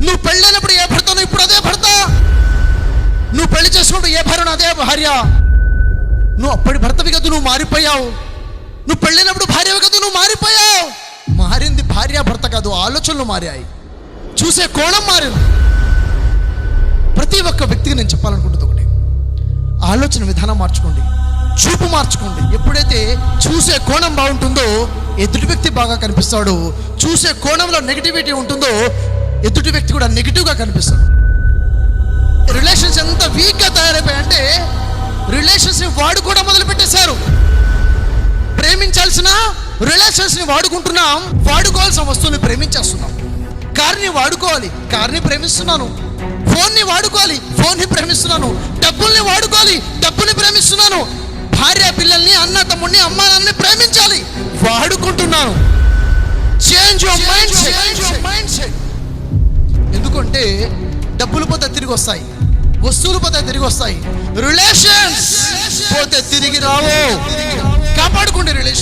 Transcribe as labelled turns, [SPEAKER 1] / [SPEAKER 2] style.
[SPEAKER 1] నువ్వు పెళ్ళైనప్పుడు ఏ భర్తను ఇప్పుడు అదే భర్త, నువ్వు పెళ్లి చేసుకుంటూ ఏ భార్యను అదే భార్య. నువ్వు అప్పటి భర్తవి కదా, నువ్వు మారిపోయావు. నువ్వు పెళ్ళైనప్పుడు భార్యవి కదా, నువ్వు మారిపోయావు. మారింది భార్య భర్త కాదు, ఆలోచనలు మారాయి, చూసే కోణం మారింది. ప్రతి ఒక్క వ్యక్తికి నేను చెప్పాలనుకుంటుంది ఒకటి, ఆలోచన విధానం మార్చుకోండి, చూపు మార్చుకోండి. ఎప్పుడైతే చూసే కోణం బాగుంటుందో ఎదుటి వ్యక్తి బాగా కనిపిస్తాడు. చూసే కోణంలో నెగిటివిటీ ఉంటుందో ఎదుటి వ్యక్తి కూడా నెగిటివ్గా కనిపిస్తాడు. రిలేషన్స్ ఎంత వీక్గా తయారైపోయాయంటే రిలేషన్స్ని వాడుకోవడం మొదలు పెట్టేశారు. ప్రేమించాల్సిన రిలేషన్స్ని వాడుకుంటున్నాం, వాడుకోవాల్సిన వస్తువుని ప్రేమించేస్తున్నాం. కార్ని వాడుకోవాలి, కార్ని ప్రేమిస్తున్నాను. ఫోన్ని వాడుకోవాలి, ఫోన్ని ప్రేమిస్తున్నాను. డబ్బుల్ని వాడుకోవాలి, డబ్బుని ప్రేమిస్తున్నాను. భార్య పిల్లల్ని, అన్న తమ్ముడిని, అమ్మ నాన్నని ప్రేమించాలి, వాడుకుంటున్నాను. Change your mind set. ఎందుకంటే డబ్బులు పోతే తిరిగి వస్తాయి, వస్తువులు పోతే తిరిగి వస్తాయి, రిలేషన్స్ పోతే తిరిగి రావు. కాపాడుకోండి రిలేషన్.